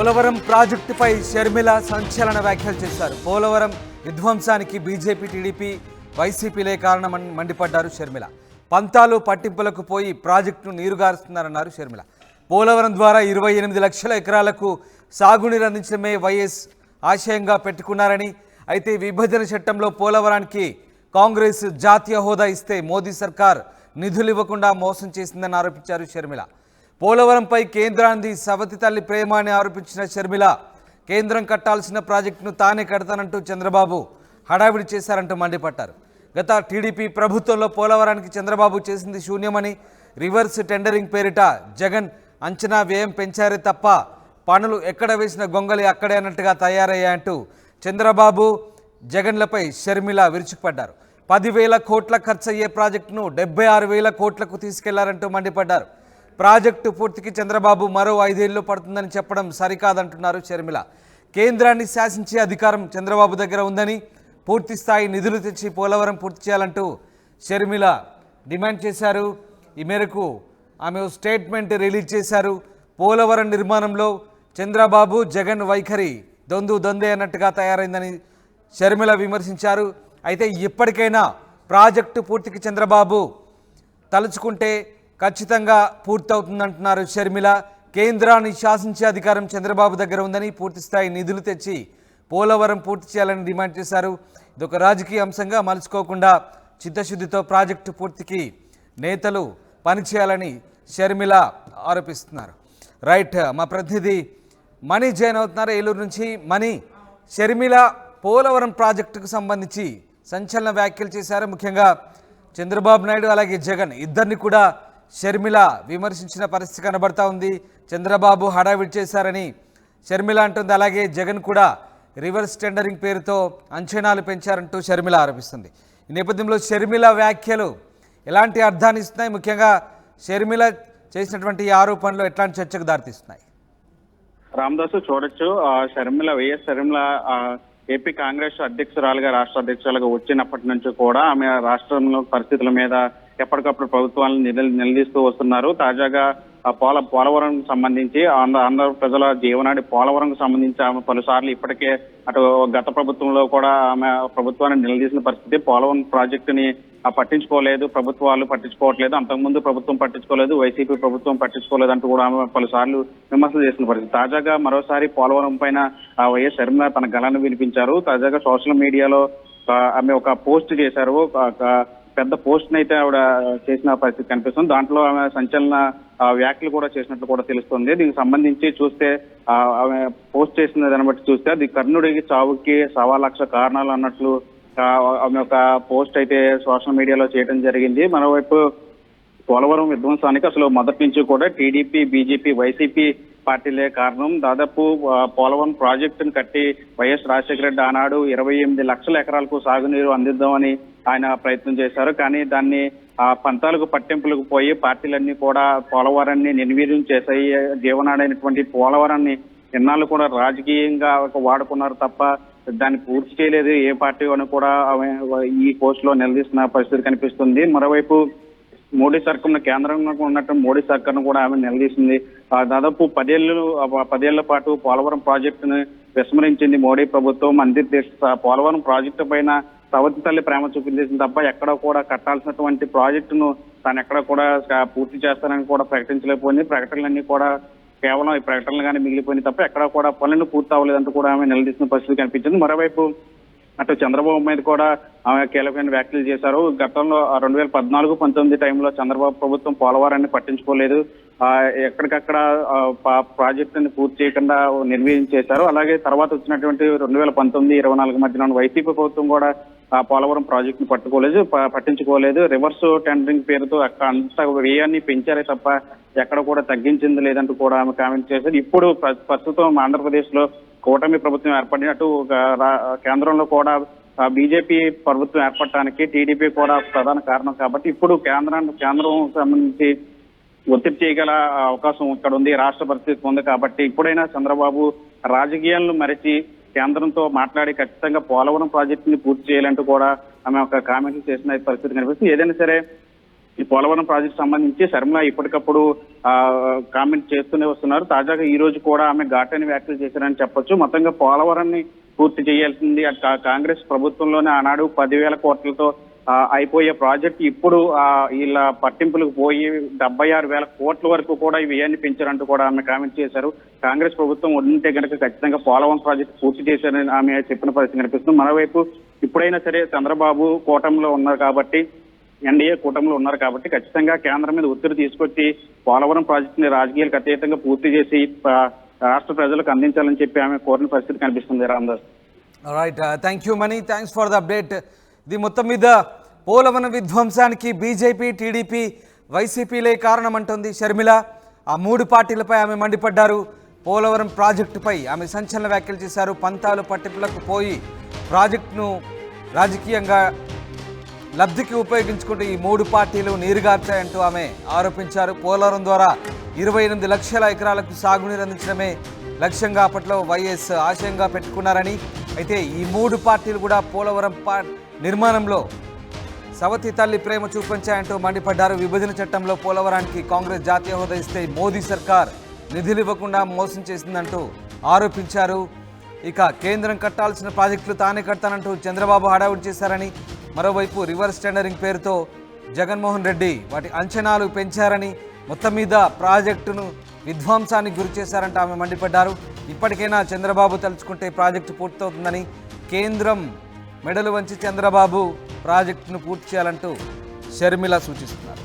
పోలవరం ప్రాజెక్టుపై షర్మిల సంచలన వ్యాఖ్యలు చేశారు. పోలవరం విధ్వంసానికి బీజేపీ, టీడీపీ, వైసీపీలే కారణమని మండిపడ్డారు షర్మిల. పంతాలు పట్టింపులకు పోయి ప్రాజెక్టును నీరుగారుస్తున్నారన్నారు షర్మిల. పోలవరం ద్వారా 28 లక్షల ఎకరాలకు సాగునీరు అందించడమే వైఎస్ ఆశయంగా పెట్టుకున్నారని, అయితే విభజన చట్టంలో పోలవరానికి కాంగ్రెస్ జాతీయ హోదా ఇస్తే మోదీ సర్కార్ నిధులు ఇవ్వకుండా మోసం చేసిందని ఆరోపించారు షర్మిల. పోలవరంపై కేంద్రాన్ని సవతి తల్లి ప్రేమ అని ఆరోపించిన షర్మిల, కేంద్రం కట్టాల్సిన ప్రాజెక్టును తానే కడతానంటూ చంద్రబాబు హడావిడి చేశారంటూ మండిపడ్డారు. గత టీడీపీ ప్రభుత్వంలో పోలవరానికి చంద్రబాబు చేసింది శూన్యమని, రివర్స్ టెండరింగ్ పేరిట జగన్ అంచనా వ్యయం పెంచారే తప్ప పనులు ఎక్కడ వేసిన గొంగలి అక్కడే అన్నట్టుగా తయారయ్యాయంటూ చంద్రబాబు జగన్లపై షర్మిల విరుచుకుపడ్డారు. 10,000 కోట్ల ఖర్చయ్యే ప్రాజెక్టును 76,000 కోట్లకు తీసుకెళ్లారంటూ మండిపడ్డారు. ప్రాజెక్టు పూర్తికి చంద్రబాబు మరో 5 ఏళ్లు పడుతుందని చెప్పడం సరికాదంటున్నారు షర్మిల. కేంద్రాన్ని శాసించే అధికారం చంద్రబాబు దగ్గర ఉందని, పూర్తి స్థాయి నిధులు తెచ్చి పోలవరం పూర్తి చేయాలంటూ షర్మిల డిమాండ్ చేశారు. ఈ మేరకు ఆమె స్టేట్మెంట్ రిలీజ్ చేశారు. పోలవరం నిర్మాణంలో చంద్రబాబు జగన్ వైఖరి దొందే అన్నట్టుగా తయారైందని షర్మిల విమర్శించారు. అయితే ఇప్పటికైనా ప్రాజెక్టు పూర్తికి చంద్రబాబు తలుచుకుంటే ఖచ్చితంగా పూర్తవుతుందంటున్నారు షర్మిల. కేంద్రాన్ని శాసించే అధికారం చంద్రబాబు దగ్గర ఉందని, పూర్తిస్థాయి నిధులు తెచ్చి పోలవరం పూర్తి చేయాలని డిమాండ్ చేశారు. ఇదొక రాజకీయ అంశంగా మలుచుకోకుండా చిత్తశుద్ధితో ప్రాజెక్టు పూర్తికి నేతలు పనిచేయాలని షర్మిల ఆరోపిస్తున్నారు. రైట్, మా ప్రతినిధి మణి జాయిన్ అవుతున్నారు ఏలూరు నుంచి. మణి, షర్మిల పోలవరం ప్రాజెక్టుకు సంబంధించి సంచలన వ్యాఖ్యలు చేశారు. ముఖ్యంగా చంద్రబాబు నాయుడు అలాగే జగన్ ఇద్దరిని కూడా షర్మిల విమర్శించిన పరిస్థితి కనబడతా ఉంది. చంద్రబాబు హడావిడి చేశారని షర్మిల అంటుంది. అలాగే జగన్ కూడా రివర్స్ టెండరింగ్ పేరుతో అంచనాలు పెంచారంటూ షర్మిల ఆరోపిస్తుంది. ఈ నేపథ్యంలో షర్మిల వ్యాఖ్యలు ఎలాంటి అర్థాన్ని ఇస్తున్నాయి? ముఖ్యంగా షర్మిల చేసినటువంటి ఈ ఆరోపణలు ఎట్లాంటి చర్చకు దారితీస్తున్నాయి? రామదాసు చూడొచ్చు, వైఎస్ షర్మిల ఏపీ కాంగ్రెస్ అధ్యక్షురాలుగా, రాష్ట్ర అధ్యక్షురాలుగా వచ్చినప్పటి నుంచి కూడా ఆమె రాష్ట్రంలో పరిస్థితుల మీద ఎప్పటికప్పుడు ప్రభుత్వాలను నిలదీస్తూ వస్తున్నారు. తాజాగా పోలవరం సంబంధించి ఆంధ్ర ప్రజల జీవనాడి పోలవరం సంబంధించి ఆమె పలుసార్లు ఇప్పటికే అటు గత ప్రభుత్వంలో కూడా ఆమె ప్రభుత్వాన్ని నిలదీసిన పరిస్థితి. పోలవరం ప్రాజెక్టుని పట్టించుకోలేదు, ప్రభుత్వాలు పట్టించుకోవట్లేదు, అంతకుముందు ప్రభుత్వం పట్టించుకోలేదు, వైసీపీ ప్రభుత్వం పట్టించుకోలేదు అంటూ కూడా ఆమె పలుసార్లు విమర్శలు చేసిన పరిస్థితి. తాజాగా మరోసారి పోలవరం పైన వైఎస్ షర్మిల తన గళాన్ని వినిపించారు. తాజాగా సోషల్ మీడియాలో ఆమె ఒక పోస్ట్ చేశారు. పెద్ద పోస్ట్ అయితే ఆవిడ చేసిన పరిస్థితి కనిపిస్తుంది. దాంట్లో ఆమె సంచలన వ్యాఖ్యలు కూడా చేసినట్లు కూడా తెలుస్తుంది. దీనికి సంబంధించి చూస్తే ఆమె పోస్ట్ చేసిన దాన్ని బట్టి చూస్తే అది కర్ణుడికి చావుకి 1,00,000 కారణాలు అన్నట్లు ఆమె ఒక పోస్ట్ అయితే సోషల్ మీడియాలో చేయడం జరిగింది. మరోవైపు పోలవరం విధ్వంసానికి అసలు మొదటి నుంచి కూడా టీడీపీ, బీజేపీ, వైసీపీ పార్టీలే కారణం. దాదాపు పోలవరం ప్రాజెక్టును కట్టి వైఎస్ రాజశేఖర రెడ్డి ఆనాడు 28 లక్షల ఎకరాలకు సాగునీరు అందిద్దామని ఆయన ప్రయత్నం చేశారు. కానీ దాన్ని పంతాలకు పట్టింపులకు పోయి పార్టీలన్నీ కూడా పోలవరాన్ని నిర్వీర్యం చేశాయి. జీవనాడైనటువంటి పోలవరాన్ని ఇన్నాళ్ళు కూడా రాజకీయంగా వాడుకున్నారు తప్ప దాన్ని పూర్తి చేయలేదు ఏ పార్టీ అని కూడా ఈ పోస్ట్ లో నిలదీస్తున్న పరిస్థితి కనిపిస్తుంది. మరోవైపు మోడీ సర్కార్ను, కేంద్రంలో ఉన్నట్టు మోడీ సర్కార్ను కూడా ఆమె నిలదీసింది. దాదాపు 10 ఏళ్ల పాటు పోలవరం ప్రాజెక్టును విస్మరించింది మోడీ ప్రభుత్వం. పోలవరం ప్రాజెక్టు పైన సవతి తల్లి ప్రేమ చూపించేసింది తప్ప ఎక్కడ కూడా కట్టాల్సినటువంటి ప్రాజెక్టును తాను ఎక్కడ కూడా పూర్తి చేస్తానని కూడా ప్రకటించలేకపోయింది. ప్రకటనలన్నీ కూడా కేవలం ఈ ప్రకటనలు కానీ మిగిలిపోయింది తప్ప ఎక్కడ కూడా పనులు పూర్తి అవ్వలేదంటూ కూడా ఆమె నిలదీసిన పరిస్థితి కనిపించింది. మరోవైపు అటు చంద్రబాబు మీద కూడా ఆమె కీలకమైన వ్యాఖ్యలు చేశారు. గతంలో 2014-19 టైంలో చంద్రబాబు ప్రభుత్వం పోలవరాన్ని పట్టించుకోలేదు, ఎక్కడికక్కడ ప్రాజెక్టుని పూర్తి చేయకుండా నిర్వీర్యం చేశారు. అలాగే తర్వాత వచ్చినటువంటి 2019-24 మధ్యలో వైసీపీ ప్రభుత్వం కూడా పోలవరం ప్రాజెక్టును పట్టించుకోలేదు. రివర్స్ టెండరింగ్ పేరుతో అంత వ్యయాన్ని పెంచారే తప్ప ఎక్కడ కూడా తగ్గించింది లేదంటూ కూడా ఆమె కామెంట్ చేశారు. ఇప్పుడు ప్రస్తుతం ఆంధ్రప్రదేశ్ లో కూటమి ప్రభుత్వం ఏర్పడినట్టు కేంద్రంలో కూడా బీజేపీ ప్రభుత్వం ఏర్పడటానికి టీడీపీ కూడా ప్రధాన కారణం కాబట్టి ఇప్పుడు కేంద్రం సంబంధించి ఒత్తిడి చేయగల అవకాశం ఇక్కడ ఉంది, రాష్ట్ర పరిస్థితి ఉంది. కాబట్టి ఇప్పుడైనా చంద్రబాబు రాజకీయాలను మరిచి కేంద్రంతో మాట్లాడి ఖచ్చితంగా పోలవరం ప్రాజెక్టుని పూర్తి చేయాలంటూ కూడా ఆమె ఒక కామెంట్లు చేసిన పరిస్థితి కనిపిస్తుంది. ఏదైనా సరే ఈ పోలవరం ప్రాజెక్ట్ సంబంధించి శర్మిల ఇప్పటికప్పుడు కామెంట్ చేస్తూనే వస్తున్నారు. తాజాగా ఈ రోజు కూడా ఆమె ఘాటైన వ్యాఖ్యలు చేశారని చెప్పొచ్చు. మొత్తంగా పోలవరాన్ని పూర్తి చేయాల్సింది కాంగ్రెస్ ప్రభుత్వంలోనే ఆనాడు 10,000 కోట్లతో అయిపోయే ప్రాజెక్ట్ ఇప్పుడు వీళ్ళ పట్టింపులకు పోయి 76,000 కోట్ల వరకు కూడా ఈ వ్యయాన్ని పెంచారంటూ కూడా ఆమె కామెంట్ చేశారు. కాంగ్రెస్ ప్రభుత్వం ఉంటే కనుక ఖచ్చితంగా పోలవరం ప్రాజెక్టు పూర్తి చేశారని ఆమె చెప్పిన పరిస్థితి కనిపిస్తుంది. మరోవైపు ఇప్పుడైనా సరే చంద్రబాబు కూటమిలో ఉన్నారు కాబట్టి, ఎన్డీఏ కూటమిలో ఉన్నారు కాబట్టి ఖచ్చితంగా కేంద్రం మీద ఒత్తిడి తీసుకొచ్చి పోలవరం ప్రాజెక్టుని రాజకీయాలకు అతీతంగా పూర్తి చేసి రాష్ట్ర ప్రజలకు అందించాలని చెప్పి ఆమె కోరిన పరిస్థితి కనిపిస్తుంది. Ramadas. Right, thank you Mani, thanks for the update. ఇది మొత్తం మీద పోలవరం విధ్వంసానికి బీజేపీ, టీడీపీ, వైసీపీలే కారణమంటుంది షర్మిల. ఆ 3 పార్టీలపై ఆమె మండిపడ్డారు. పోలవరం ప్రాజెక్టుపై ఆమె సంచలన వ్యాఖ్యలు చేశారు. పంతాలు పట్టింపులకు పోయి ప్రాజెక్టును రాజకీయంగా లబ్ధికి ఉపయోగించుకుంటూ ఈ 3 పార్టీలు నీరుగార్చాయంటూ ఆమె ఆరోపించారు. పోలవరం ద్వారా 28 లక్షల ఎకరాలకు సాగునీరు అందించడమే లక్ష్యంగా అప్పట్లో వైఎస్ ఆశయంగా పెట్టుకున్నారని, అయితే ఈ 3 పార్టీలు కూడా పోలవరం నిర్మాణంలో సవతి తల్లి ప్రేమ చూపించాయంటూ మండిపడ్డారు. విభజన చట్టంలో పోలవరానికి కాంగ్రెస్ జాతీయ హోదా ఇస్తే మోదీ సర్కార్ నిధులు ఇవ్వకుండా మోసం చేసిందంటూ ఆరోపించారు. ఇక కేంద్రం కట్టాల్సిన ప్రాజెక్టులు తానే కడతానంటూ చంద్రబాబు హడావుడి చేశారని, మరోవైపు రివర్స్ టెండరింగ్ పేరుతో జగన్మోహన్ రెడ్డి వాటి అంచనాలు పెంచారని, మొత్తం మీద ప్రాజెక్టును విధ్వంసానికి గురి చేశారంటూ ఆమె మండిపడ్డారు. ఇప్పటికైనా చంద్రబాబు తలుచుకుంటే ప్రాజెక్టు పూర్తవుతుందని, కేంద్రం మెడలు వంచి చంద్రబాబు ప్రాజెక్టును పూర్తి చేయాలంటూ షర్మిల సూచిస్తున్నారు.